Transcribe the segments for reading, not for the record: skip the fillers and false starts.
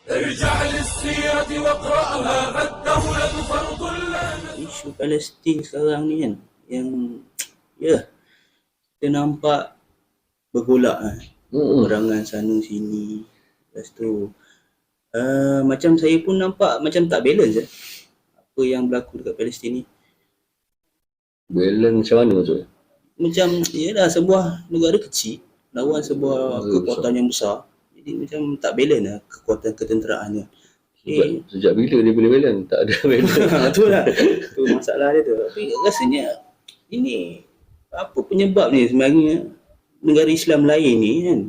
ارجع للسيرة واقرأها فالدولة فرض لا. Isu Palestin sekarang ni kan, yang kita nampak bergolak kan. Perangan sana sini. Lepas tu macam saya pun nampak macam tak balance apa yang berlaku dekat Palestin ni. Balance macam mana maksudnya? Macam yelah, sebuah negara kecil lawan sebuah kekuatan yang besar. Jadi macam tak balance lah kekuatan ketenteraannya. Sejak bila dia boleh balance? Tak ada balance. Betul lah. Itu masalah dia tu. Tapi rasanya ini apa penyebab ni sebenarnya, negara Islam lain ni kan,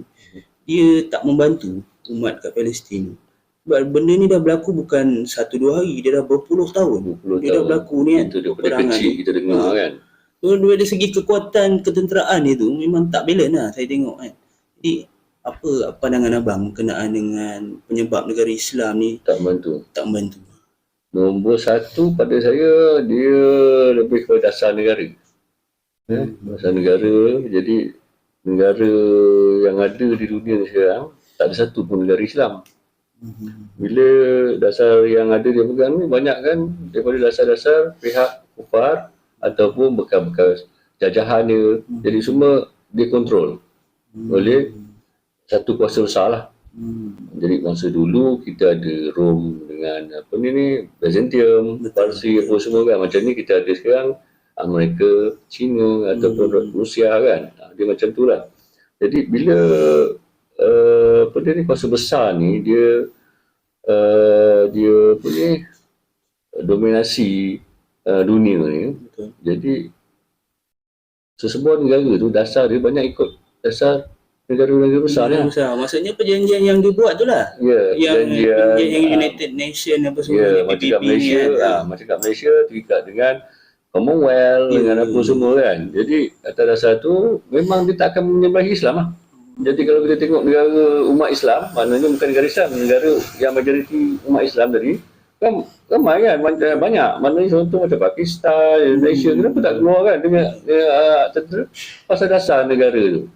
dia tak membantu umat kat Palestin. Sebab benda ni dah berlaku bukan 1-2 hari, dia dah berpuluh tahun. Dia dah berlaku ni kan. Itu daripada kecil kita dengar kan. Dari segi kekuatan ketenteraan dia tu memang tak balance lah saya tengok kan. Jadi apa pandangan abang berkenaan dengan penyebab negara Islam ni Tak membantu. Nombor satu pada saya, dia lebih kepada dasar negara. Dasar negara. Jadi negara yang ada di dunia ni sekarang, tak ada satu pun negara Islam. Bila dasar yang ada dia pegang ni banyak kan daripada dasar-dasar pihak kufar ataupun bekas-bekas jajahan dia. Jadi semua dia kontrol oleh satu kuasa besar lah. Jadi masa dulu kita ada Rom dengan apa ni Byzantium, Parsi apa semua kan. Macam ni kita ada sekarang Amerika, China ataupun Rusia kan. Dia macam tu lah. Jadi bila apa ni kuasa besar ni dia apa ni dominasi dunia ni. Betul. Jadi sesebuah negara tu dasar dia banyak ikut dasar negara-negara besar ni. Besar. Maksudnya perjanjian yang dibuat tu lah. Ya, yang United Nation apa semua. Ya, macam kat Malaysia, macam kat Malaysia terikat dengan Commonwealth dengan apa semua kan. Jadi atas dasar tu memang dia tak akan menyembah Islam lah. Jadi kalau kita tengok negara umat Islam, maknanya bukan negara Islam, negara yang majoriti umat Islam tadi kan ramai kan, banyak. Maknanya contoh macam Pakistan, Malaysia, kenapa tak keluar kan dengan tentera pasal dasar negara tu.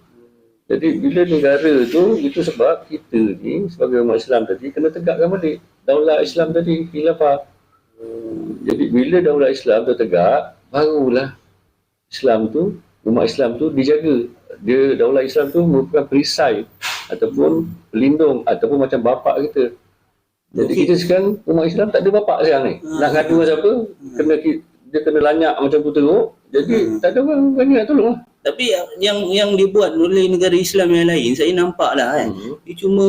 Jadi bila negara tu, itu sebab kita ni sebagai umat Islam tadi kena tegakkan balik daulat Islam tadi, khilafah. Jadi bila daulat Islam tu tegak, barulah Islam tu, umat Islam tu dijaga. Dia daulat Islam tu merupakan perisai ataupun pelindung ataupun macam bapak kita. Jadi kita sekarang umat Islam tak ada bapak sekarang ni. Nak ngadu dengan siapa, dia kena lanyak macam tu teruk. Jadi tak ada orang berani nak tolong lah. Tapi yang dibuat oleh negara Islam yang lain, saya nampak lah kan. Dia cuma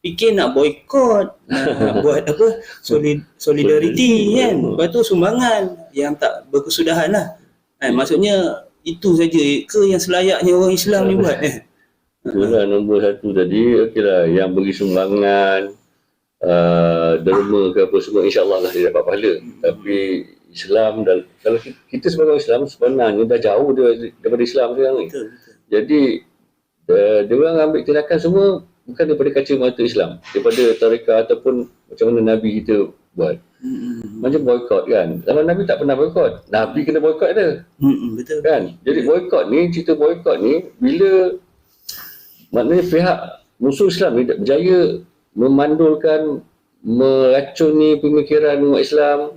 fikir nak boykot, nak buat apa, solidariti kan. Lepas tu sumbangan yang tak berkesudahan lah. Maksudnya itu saja ke yang selayaknya orang Islam ni buat. Itulah nombor satu tadi. Okeylah, yang beri sumbangan, derma ke apa semua, insyaAllah lah dia dapat pahala. Tapi Islam, kalau kita sebagai Islam sebenarnya dah jauh daripada Islam sekarang ni. Jadi dia orang ambil tindakan semua bukan daripada kacamata Islam, daripada tarekat ataupun macam mana Nabi kita buat. Macam boykot kan. Zaman Nabi tak pernah boykot. Nabi kena boykot dia. Betul Kan? Jadi boykot ni, cerita boykot ni, bila maknanya pihak musuh Islam ni tak berjaya memandulkan, meracuni pemikiran umat Islam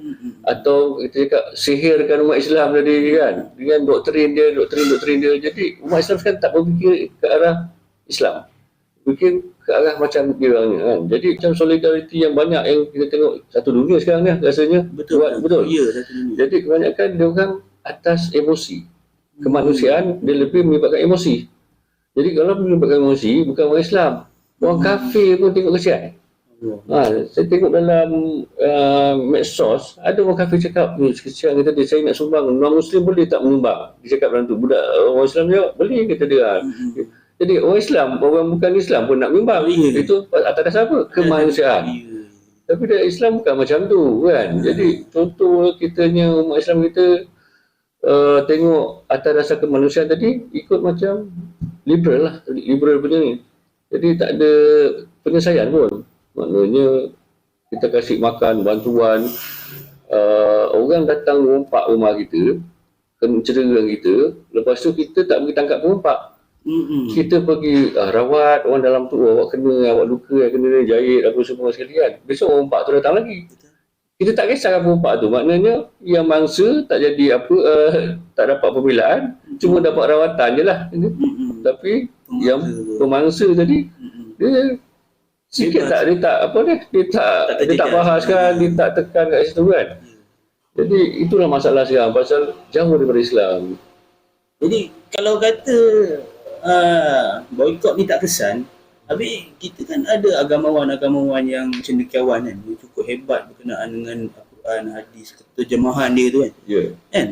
atau kita cakap sihirkan umat Islam tadi kan, dengan doktrin dia. Jadi umat Islam sekarang tak berfikir ke arah Islam, fikir ke arah macam dia orang ni kan. Jadi macam solidariti yang banyak yang kita tengok satu dunia sekarang ni rasanya. Betul. Ya, satu dunia. Jadi kebanyakan dia orang atas emosi. Kemanusiaan dia lebih melibatkan emosi. Jadi kalau melibatkan emosi, bukan orang Islam, orang kafir pun tengok kesian. Saya tengok dalam medsos, ada orang kafir cakap, kesian kata dia, saya nak sumbang, non-Muslim boleh tak menyumbang? Dia cakap dalam tu, budak orang Islam dia, boleh kata dia. Jadi orang Islam, orang bukan Islam pun nak menyumbang. Itu atas dasar apa? Kemanusiaan. Tapi dia Islam bukan macam tu kan. Jadi contoh kitanya umat Islam kita tengok atas dasar kemanusiaan tadi, ikut macam liberal lah, liberal punya ni. Jadi tak ada penyelesaian pun. Maknanya kita kasih makan, bantuan, orang datang rompak rumah kita, kena cererang kita, lepas tu kita tak boleh tangkap rompak. Kita pergi rawat orang dalam tu, awak luka, kena jahit apa semua sekali kan. Besok orang empat tu datang lagi. Kita tak kisah apa empat tu. Maknanya yang mangsa tak jadi apa, tak dapat pembelaan, cuma dapat rawatan je lah. Tapi yang pemangsa tadi, dia sikit tak, dia tak bahaskan, dia tak tekan kat situ kan. Jadi itulah masalah sekarang, pasal jauh daripada Islam. Jadi kalau kata boikot ni tak kesan, habis kita kan ada agamawan yang cendekiawan kan, dia cukup hebat berkenaan dengan Al-Quran, hadis, terjemahan dia tu kan. Ya. Kan?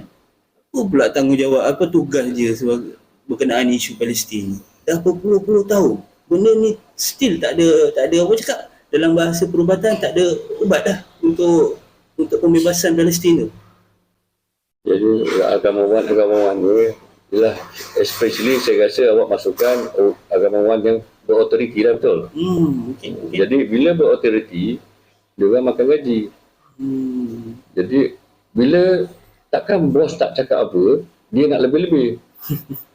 Apa pula tanggungjawab, apa tugas dia sebagai berkenaan isu Palestin? Dah berpuluh-puluh tahun. Benda ni still tak ada apa cakap, dalam bahasa perubatan tak ada ubat dah untuk pembebasan Palestin tu. Jadi agamawan ni ialah, especially saya rasa awak masukkan agamawan yang berautoriti lah, betul. Okay. Jadi bila berautoriti, dia orang makan gaji. Jadi bila takkan bos tak cakap apa, dia nak lebih-lebih.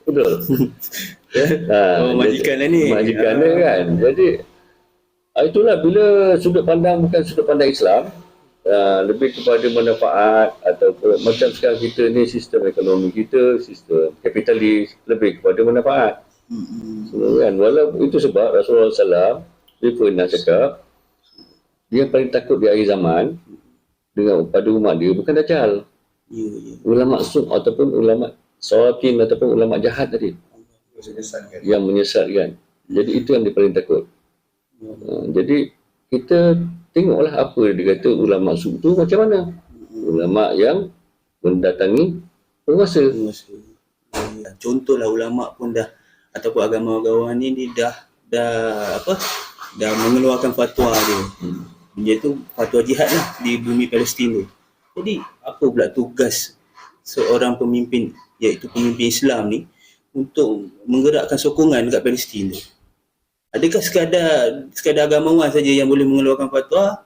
Betul. Majikan lah ni. Majikan dia kan. Jadi itulah bila sudut pandang bukan sudut pandang Islam, lebih kepada manfaat ataupun macam sekarang kita ni sistem ekonomi kita, sistem kapitalis, lebih kepada manfaat. Kan? Walaupun itu sebab Rasulullah SAW dia pernah cakap dia paling takut di akhir zaman dengan pada umat dia bukan Dajjal. Ulama su' ataupun ulama salatin ataupun ulama jahat tadi yang menyesatkan. Jadi itu yang dia paling takut. Jadi kita tengoklah apa dia kata ulama su' tu macam mana. Ulama yang mendatangi penguasa. Contohlah ulama pun dah, ataupun agama-agamawan ni dah mengeluarkan fatwa dia. Iaitu fatwa jihad lah di bumi Palestin tu. Jadi apa pula tugas seorang pemimpin, iaitu pemimpin Islam ni, untuk menggerakkan sokongan dekat Palestin tu? Adakah sekadar agamawan saja yang boleh mengeluarkan fatwa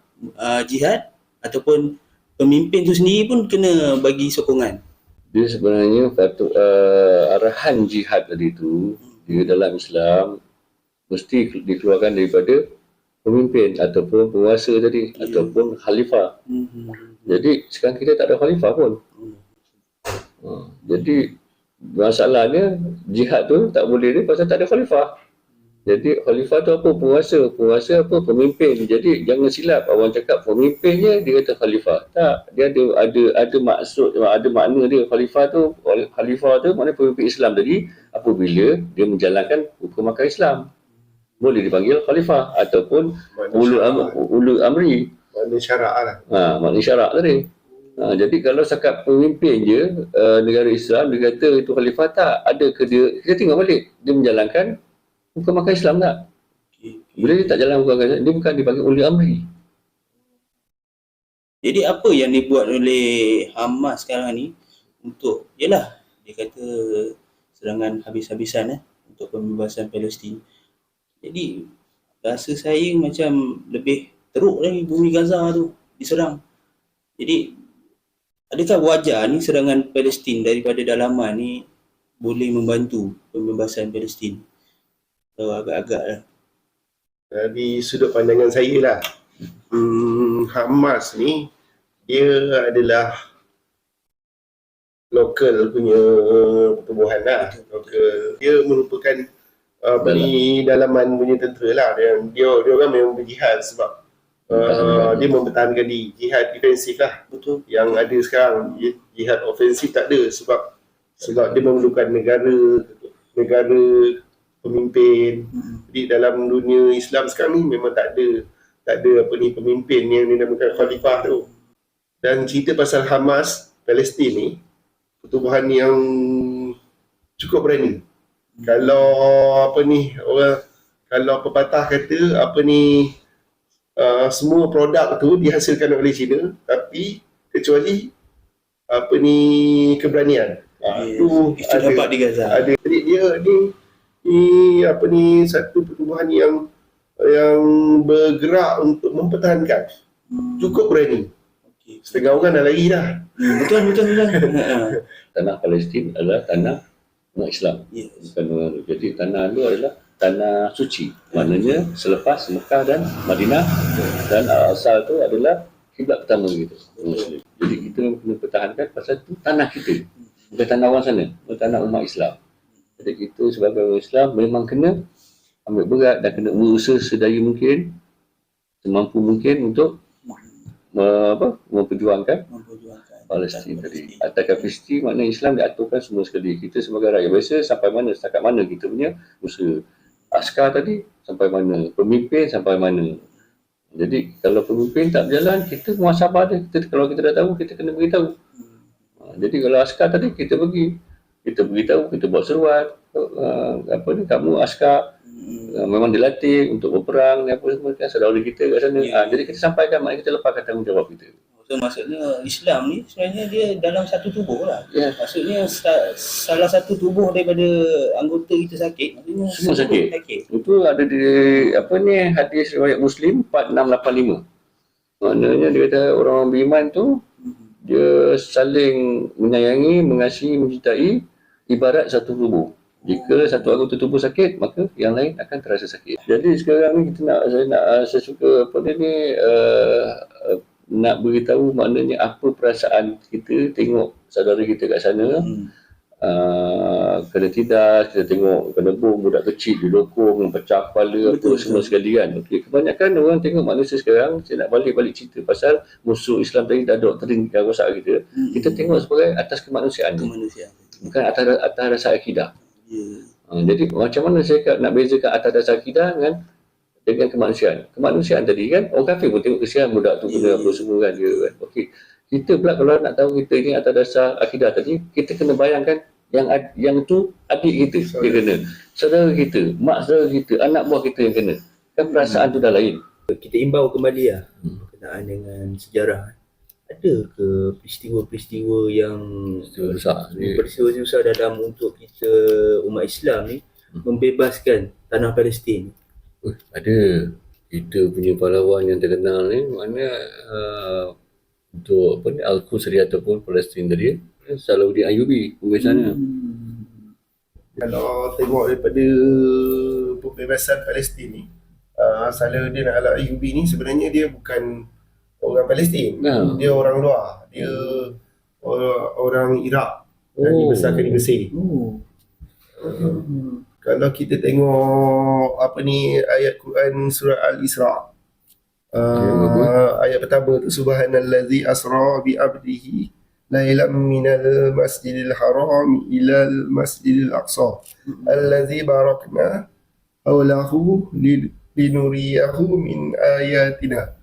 jihad, ataupun pemimpin tu sendiri pun kena bagi sokongan? Dia sebenarnya arahan jihad tadi tu dia dalam Islam mesti dikeluarkan daripada pemimpin ataupun penguasa tadi, ataupun khalifah. Jadi sekarang kita tak ada khalifah pun. Jadi masalahnya jihad tu tak boleh dia pasal tak ada khalifah. Jadi khalifah tu apa? Penguasa apa? Pemimpin. Jadi jangan silap orang cakap pemimpinnya dia kata khalifah. Tak, dia ada maksud, ada makna dia. Khalifah tu maknanya pemimpin Islam tadi apabila dia menjalankan hukum akal Islam. Boleh dipanggil khalifah ataupun ulu amri. Makna syarak lah. Makna syarak tadi. Jadi kalau cakap pemimpin je negara Islam dia kata itu khalifah, tak ada ke dia, kita tengok balik dia menjalankan hukum akal Islam tak? Bila dia tak jalan hukum akal Islam, dia bukan dipanggil uli amri. Jadi apa yang dibuat oleh Hamas sekarang ni untuk, yelah dia kata serangan habis-habisan untuk pembebasan Palestin. Jadi rasa saya macam lebih teruk lagi bumi Gaza tu diserang. Jadi adakah wajar ni serangan Palestin daripada dalaman ni boleh membantu pembebasan Palestin? Agak-agak lah. Dari sudut pandangan saya lah, Hamas ni dia adalah lokal punya pertubuhan lah. Lokal. Dia merupakan dalaman punya tentera lah. Dia orang memang berjihad sebab dia mempertahankan diri. Jihad defensif lah. Betul. Yang ada sekarang jihad ofensif tak ada sebab dia memerlukan negara pemimpin. Jadi dalam dunia Islam sekarang ni memang tak ada pemimpin yang dinamakan khalifah tu. Dan cerita pasal Hamas Palestin ni pertubuhan yang cukup berani. Kalau kalau pepatah kata semua produk tu dihasilkan oleh China, tapi kecuali keberanian. Itu dapat di Gaza. Jadi dia ni satu pertubuhan yang bergerak untuk mempertahankan. Cukup berani. Setengah orang dah lari dah. Betul. Tanah Palestin adalah tanah umat Islam. Yes. Bukan orang Hindu. Jadi tanah itu adalah tanah suci. Maknanya selepas Mekah dan Madinah, dan Al-Aqsa itu adalah kiblat pertama kita, Muslim. Jadi kita kena pertahankan pasal itu tanah kita. Bukan tanah orang sana, bukan tanah umat Islam. Jadi kita sebagai orang Islam memang kena ambil berat dan kena berusaha sedaya mungkin, semampu mungkin untuk memperjuangkan Palestin tadi. Attack Palestin makna Islam diaturkan semua sekali. Kita sebagai rakyat biasa sampai mana, setakat mana kita punya usaha. Askar tadi sampai mana, pemimpin sampai mana. Jadi kalau pemimpin tak berjalan, kita muhasabah dia. Kalau kita dah tahu, kita kena beritahu. Jadi kalau askar tadi kita pergi, kita beritahu, kita buat seruan, kamu askar memang dilatih untuk berperang, apa semua kan saudara kita kat sana. Jadi kita sampaikan, maknanya kita lepaskan tanggungjawab kita. So maksudnya Islam ni sebenarnya dia dalam satu tubuh lah. Ya. Maksudnya salah satu tubuh daripada anggota kita sakit, maksudnya Semua sakit. Itu ada di hadis riwayat Muslim 4685. Maknanya dia kata orang beriman tu dia saling menyayangi, mengasihi, mencintai ibarat satu tubuh. Jika satu anggota tubuh sakit, maka yang lain akan terasa sakit. Jadi sekarang ni kita saya suka nak beritahu maknanya apa perasaan kita tengok saudara kita kat sana. Kena tindas, kita tengok kena bom, budak kecil dilokong, pecah kepala, apa semua sekali kan. Okay. Kebanyakan orang tengok manusia sekarang, saya nak balik cerita pasal musuh Islam tadi dah doktrin yang rosak kita. Kita tengok sebagai atas kemanusiaan. Bukan atas dasar akidah. Jadi macam mana saya nak bezakan atas dasar akidah dengan kemanusiaan. Kemanusiaan tadi kan, orang kafir pun tengok kesian budak tu kena apa semua kan dia kan. Okey. Kita pula kalau nak tahu kita ni atas dasar akidah tadi, kita kena bayangkan yang tu adik kita dia kena. Saudara kita, mak saudara kita, anak buah kita yang kena. Kan perasaan tu dah lain. Kita imbau kembali lah berkenaan dengan sejarah. Ada ke peristiwa-peristiwa yang peristiwa susah dalam untuk kita umat Islam ni membebaskan tanah Palestin? Ada. Kita punya pahlawan yang terkenal ni mana untuk Al-Qusri ataupun Palestin tadi, Salahuddin Ayyubi pembebasannya. Kalau tengok daripada pembebasan Palestin ni, Salahuddin Ayyubi ni sebenarnya dia bukan orang Palestin. Dia orang luar. Dia orang Iraq yang dibesarkan di Mesir. Kalau kita tengok ayat Quran surah Al-Isra, ayat pertama tu, subhanallazi asra bi abdihi lailan minal masjidil haram ilal masjidil aqsa allazi barakna hawlahu linuriyahu min ayatina.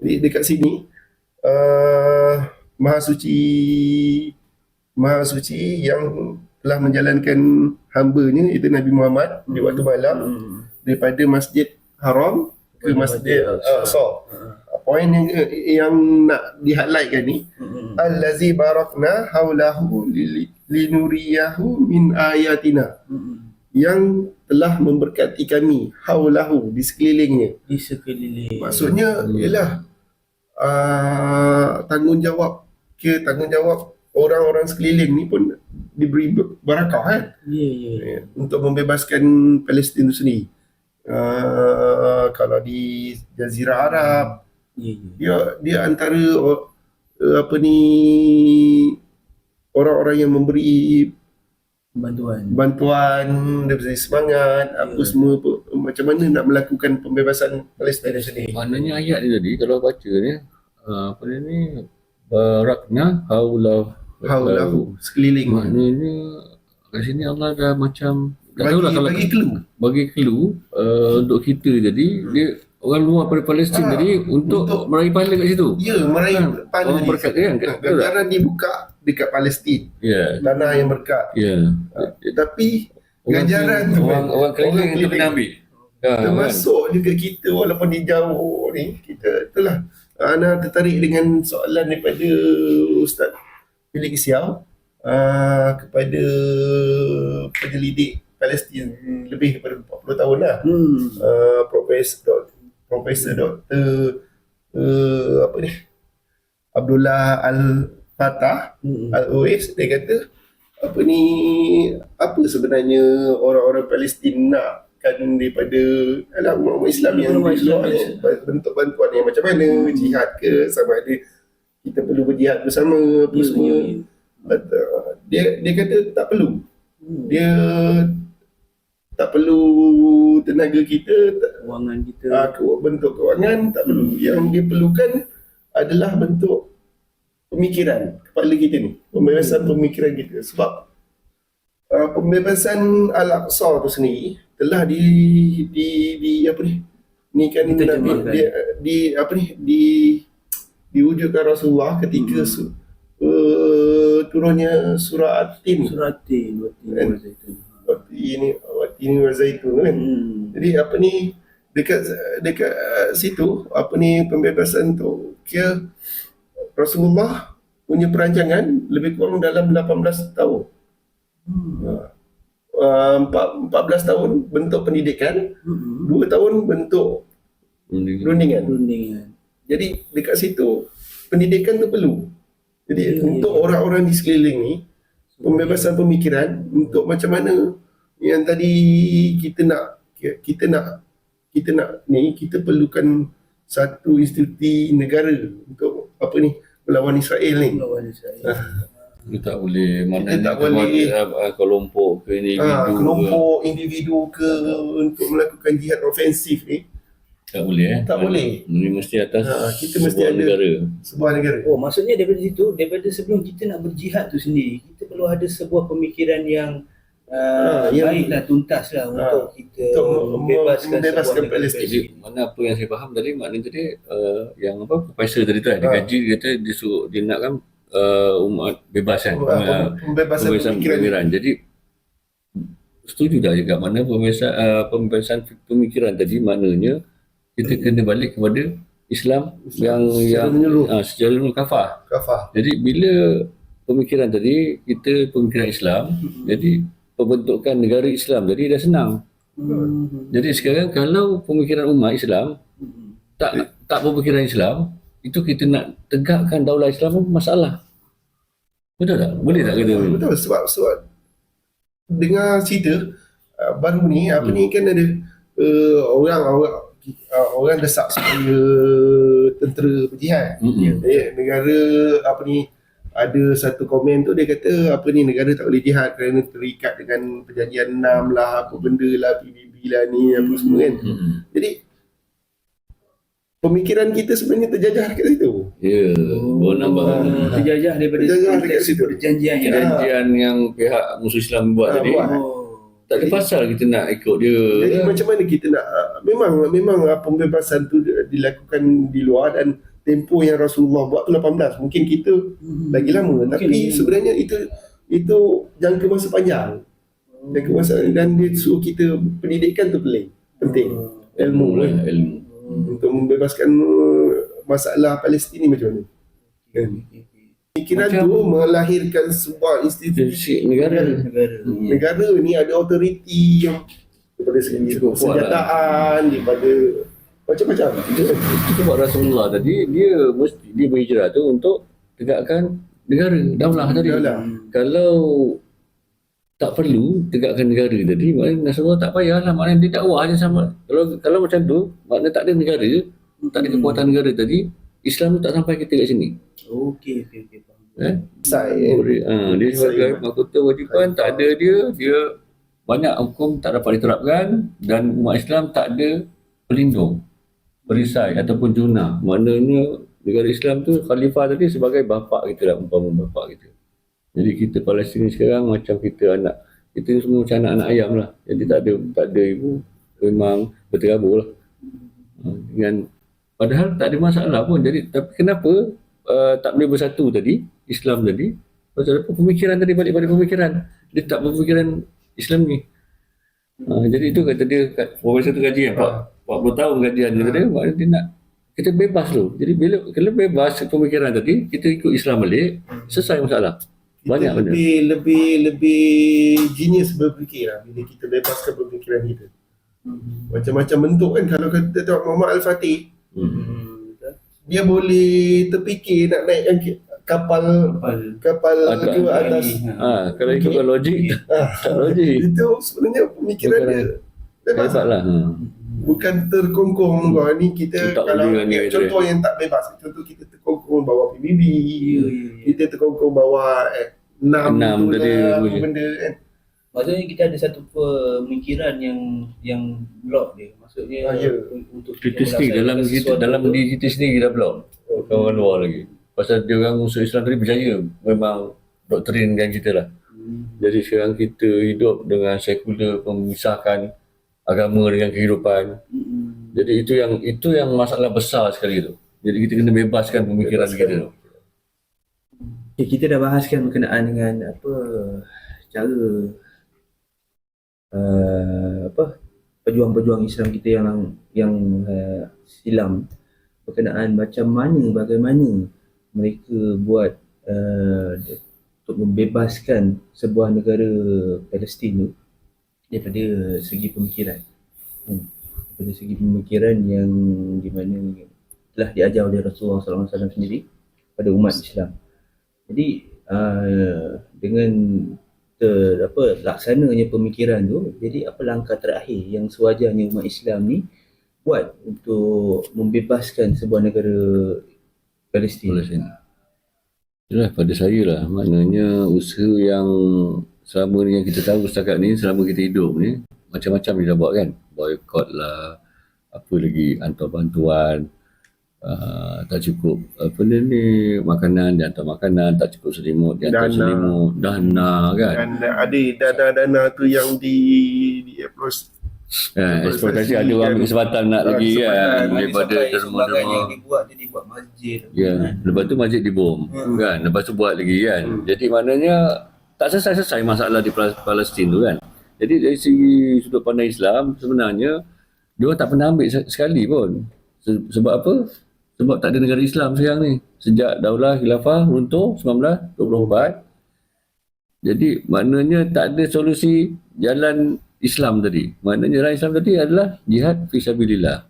Jadi dekat sini Maha Suci yang telah menjalankan hamba-Nya iaitu Nabi Muhammad di waktu malam daripada Masjid Haram ke Masjid Aqsa. Poin yang nak di-highlightkan ni, allazi barakna haulahu linuriyahu min ayatina, yang telah memberkati kami haulahu, di sekelilingnya. Maksudnya ialah tanggungjawab orang-orang sekeliling ni pun diberi barakah kan. Untuk membebaskan Palestin itu sendiri. Kalau di Jazirah Arab, dia antara orang-orang yang memberi bantuan dari semangat apa semua macam mana nak melakukan pembebasan Palestin sendiri. Maknanya ayat ni tadi kalau baca ni barakna haulahu sekeliling. Maknanya kat sini Allah dah macam bagi clue untuk kita. Jadi dia orang luar pada Palestin tadi untuk meraih pahala kat situ. Ya, meraih pahala. Orang berkat kan? Ganjaran dibuka dekat Palestin. Tanah yang berkat. Tapi ganjaran tu orang keliling itu kena ambil. Termasuk juga kita walaupun di jauh ni, kita itulah. Ana tertarik dengan soalan daripada Ustaz Felix Siau kepada penyelidik Palestin lebih daripada 40 tahun lah. Profesor Dr. Abdullah Al-Fatah Al-Uwais, dia kata apa ni, apa sebenarnya orang-orang Palestin nakkan daripada umat Islam yang Umat di Islam luar ni? Bentuk bantuan yang macam mana, jihad ke, sama ada kita perlu berjihad bersama apa semua. Dia kata tak perlu. Dia tak perlu tenaga kita, Kewangan kita. bentuk kewangan tak perlu. Yang diperlukan adalah bentuk pemikiran kepala kita ni, pembebasan pemikiran kita. Sebab pembebasan Al-Aqsa tu sendiri telah di apa ni kan diwujudkan Rasulullah ketika turunnya surah At-Tin. Ini Wazaitun kan. Jadi apa ni, dekat situ apa ni, pembebasan tu kira Rasulullah punya perancangan lebih kurang dalam 18 tahun. 14 tahun bentuk pendidikan, 2 tahun bentuk rundingan. Jadi dekat situ pendidikan tu perlu. Jadi untuk orang-orang di sekeliling ni, pembebasan pemikiran untuk macam mana yang tadi kita perlukan satu institusi negara untuk apa ni, melawan Israel ni. Kita tak boleh mana Kita tak boleh kelompok ke individu ke untuk melakukan jihad ofensif ni. tak boleh Tak boleh. Ini mesti atas Kita mesti sebuah ada negara. sebuah negara. Oh, maksudnya daripada situ, daripada sebelum kita nak berjihad tu sendiri, kita perlu ada sebuah pemikiran yang yang- baiklah, tuntaslah untuk kita untuk membebaskan membebaskan sebuah Palestin. Jadi mana apa yang saya faham tadi, maknanya tadi yang apa profesor tadi tu dia kaji, dia kata dia suruh dia nakkan umat bebas kan, Pembebasan pemikiran. pemikiran. Jadi setuju dah juga mana pembebasan pemikiran tadi, maknanya kita kena balik kepada Islam yang secara menyeluruh kafah. Jadi bila pemikiran tadi kita pemikiran Islam, jadi pembentukan negara Islam jadi dah senang. Jadi sekarang kalau pemikiran umat Islam tak pemikiran Islam, itu kita nak tegakkan daulah Islam pun masalah. Betul tak? Boleh tak kita? Betul, sebab dengar cerita baru ni apa ni kan ada orang desak supaya tentera berjihad. Negara apa ni, ada satu komen tu dia kata apa ni, negara tak boleh jihad kerana terikat dengan perjanjian 6 lah, apa benda lah, PBB lah ni, apa semua kan. Jadi pemikiran kita sebenarnya terjajah dekat situ. Ya, baru nampak terjajah daripada Terjajah dekat situ. perjanjian yang perjanjian yang pihak musuh Islam buat tadi. buat. Tak ada pasal kita nak ikut dia. Jadi macam mana kita nak, memang pembebasan tu dilakukan di luar, dan tempoh yang Rasulullah buat tu 18, mungkin kita lagi lama, tapi sebenarnya itu jangka masa panjang. Jangka masa, dan dia suruh kita pendidikan tu penting. Ilmu lah. Ilmu. Untuk membebaskan masalah Palestin ni macam mana. Pemikiran tu melahirkan sebuah institusi negara. negara ni, ada autoriti yang daripada segi senjataan, daripada macam-macam. Itu sebab Rasulullah tadi dia berhijrah tu untuk tegakkan negara, daulah tadi. Kalau tak perlu tegakkan negara tadi, maknanya Rasulullah tak payahlah, maknanya dia dakwah je sama. Kalau macam tu, maknanya tak ada negara, tak ada kekuatan negara tadi, Islam tu tak sampai kita kat sini. Okey. Dia sebagai mahkota wajipan, tak ada dia banyak hukum tak dapat diterapkan, dan umat Islam tak ada pelindung, perisai ataupun junah. Maknanya negara Islam tu, khalifah tadi sebagai bapa kita lah, umpama bapa kita. Jadi kita Palestin sekarang macam kita semua macam anak-anak ayam lah. Jadi tak ada ibu, memang berterabur lah. Dengan padahal tak ada masalah pun. Jadi tapi kenapa tak boleh bersatu tadi, Islam tadi? Pasal apa? Pemikiran tadi, balik pada pemikiran. Dia tak berpemikiran Islam ni. Jadi itu kata dia, profesor tu kaji 40 tahun kajian dia kata, maknanya dia nak kita bebas tu. Jadi kalau bebas pemikiran tadi, kita ikut Islam balik, selesai masalah. Banyak benda. Lebih genius berfikir lah bila kita bebaskan pemikiran kita. Macam-macam bentuk kan. Kalau kita tengok Muhammad Al-Fatih, dia boleh terfikir nak naikkan kapal Agak ke atas. Kalau ikutkan logik, tak logik. Itu sebenarnya pemikiran dia bebas. Hebat lah. Bukan terkongkong bahawa ni kita Tak kalau boleh dengan dia. contoh yang tak bebas, contoh kita terkongkong bawa PBB, kita terkongkong bawa 6 tu tadi lah, apa boleh. benda kan. Maksudnya kita ada satu pemikiran yang block dia. Maksudnya Ya. untuk Kita sendiri dalam diri kita sendiri dah block. Orang luar lagi. Pasal dia orang musuh Islam tadi berjaya memang doktrinkan kita lah. Jadi sekarang kita hidup dengan sekular, memisahkan agama dengan kehidupan. Jadi itu yang masalah besar sekali tu. Jadi kita kena bebaskan pemikiran kita tu. Okay, kita dah bahaskan berkenaan dengan cara pejuang-pejuang Islam kita yang silam, berkenaan bagaimana mereka buat untuk membebaskan sebuah negara Palestin tu daripada segi pemikiran. Daripada segi pemikiran yang di mana telah diajar oleh Rasulullah SAW sendiri pada umat Islam. Jadi dengan laksananya pemikiran tu, jadi apa langkah terakhir yang sewajarnya umat Islam ni buat untuk membebaskan sebuah negara Palestin? Itulah pada saya lah, maknanya usaha yang selama ni yang kita tahu setakat ni, selama kita hidup ni, macam-macam dia dah buat kan. Boycott lah, apa lagi, hantar bantuan, tak cukup makanan, dia hantar makanan, tak cukup selimut, dia hantar selimut, dana kan. Dan ada dana tu yang eksploitasi, ada orang kesempatan nak lagi kan, daripada derma-derma yang dibuat masjid. ya, lepas tu masjid dibom kan, lepas tu buat lagi kan. Jadi maknanya tak selesai masalah di Palestin tu kan. Jadi dari segi sudut pandang Islam, sebenarnya dia orang tak pernah ambil sekali pun. Sebab apa? Sebab tak ada negara Islam sekarang ni. Sejak Daulah Khilafah runtuh 1924. Jadi maknanya tak ada solusi jalan Islam tadi. Maknanya jalan Islam tadi adalah jihad fisabilillah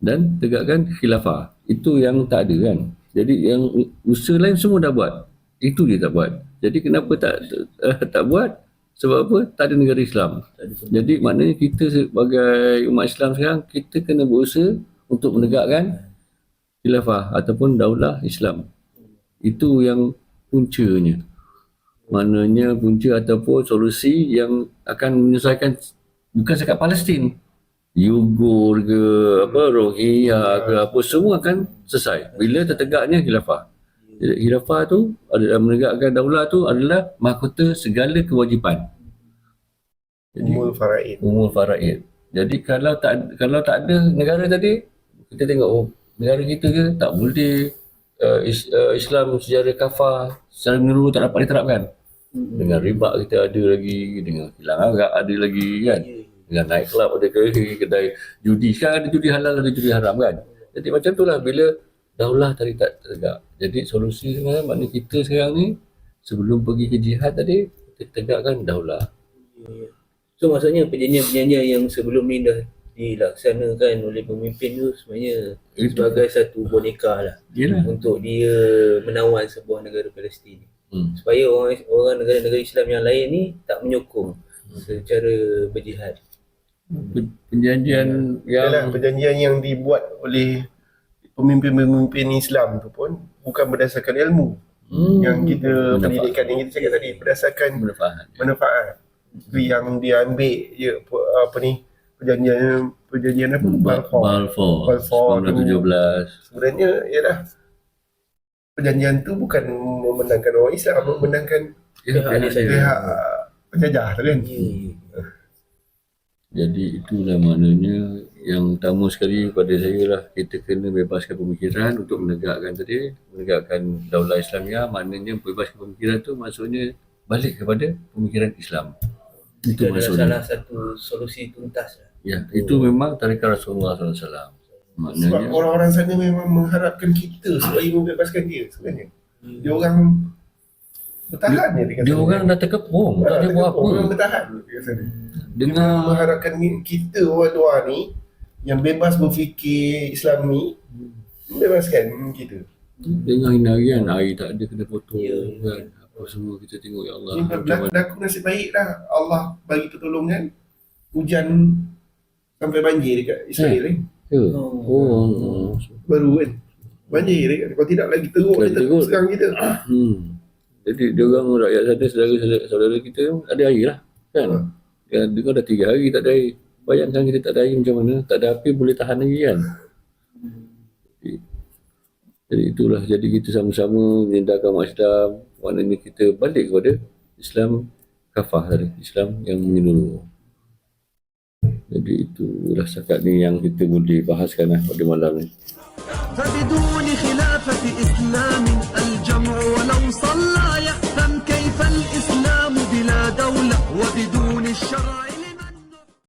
dan tegakkan khilafah. Itu yang tak ada kan. Jadi yang usaha lain semua dah buat. Itu dia tak buat. Jadi kenapa tak buat? Sebab apa? Tak ada negara Islam. Jadi maknanya kita sebagai umat Islam sekarang, kita kena berusaha untuk menegakkan khilafah ataupun daulah Islam. Itu yang puncanya. Maknanya punca ataupun solusi yang akan menyelesaikan bukan sekat Palestin, Uyghur ke Rohingya ke apa, semua akan selesai bila tertegaknya khilafah. Jadi khilafah tu adalah menegakkan daulah tu adalah mahkota segala kewajipan. Jadi umul faraid. Jadi kalau tak ada negara tadi, kita tengok negara kita ke tak boleh Islam secara kafah secara menyeluruh tak dapat diterapkan. Dengan riba kita ada lagi, dengan hilang agak ada lagi kan, dengan night club ada kedai judi, sekarang ada judi halal ada judi haram kan. Jadi macam tu lah bila daulah tadi tak tegak. Jadi solusi sebenarnya maknanya kita sekarang ni sebelum pergi ke jihad tadi, kita tegakkan daulah. So maksudnya perjanjian-perjanjian yang sebelum ni dah dilaksanakan oleh pemimpin tu sebenarnya sebagai satu boneka lah. Yalah. Untuk dia menawan sebuah negara Palestin. Supaya orang negara-negara Islam yang lain ni tak menyokong secara berjihad. Perjanjian yang dibuat oleh pemimpin-pemimpin Islam tu pun bukan berdasarkan ilmu. Yang kita pendidikan yang kita cakap tadi, berdasarkan manfaat. Itu yang dia ambil perjanjian apa? Balfour 1917. Sebenarnya ialah perjanjian tu bukan memenangkan orang Islam, memenangkan pihak penjajah tu kan. Jadi itulah maknanya yang utama sekali pada saya lah, kita kena bebaskan pemikiran untuk menegakkan daulah Islamiyah. Maknanya bebaskan pemikiran tu maksudnya balik kepada pemikiran Islam. Itu maksudnya salah satu solusi tuntas lah. Ya, itu memang tarikat Rasulullah SAW. Maknanya Sebab orang-orang sana memang mengharapkan kita supaya membebaskan dia sebenarnya. Dia orang bertahan dia orang dah terkepung, tak ada buat apa. Orang bertahan dekat sana. Dengan mengharapkan kita orang luar ni yang bebas berfikir Islam ni membebaskan kita. Dengar hari kan, air tak ada kena potong Ya. kan. Apa semua kita tengok, ya Allah. Ni Macam mana. berlaku nasib baik dah. Allah bagi pertolongan. Hujan sampai banjir dekat Israel ni. Ya. Oh. Oh. Baru kan. Banjir dekat. Kalau tidak lagi teruk dia Teruk. serang kita. Jadi dia orang rakyat sana, saudara kita ada air lah kan. Dia dah 3 hari tak ada air. Bayangkan kita tak ada air macam mana. Tak ada api boleh tahan lagi kan. Jadi itulah, jadi kita sama-sama mengindahkan umat Islam. Maknanya kita balik kepada Islam kafah tadi, Islam yang menyeluruh. Jadi itulah setakat ni yang kita boleh bahaskan pada malam ni. فبدون خلافة إسلام الجمع ولو صلى يختلف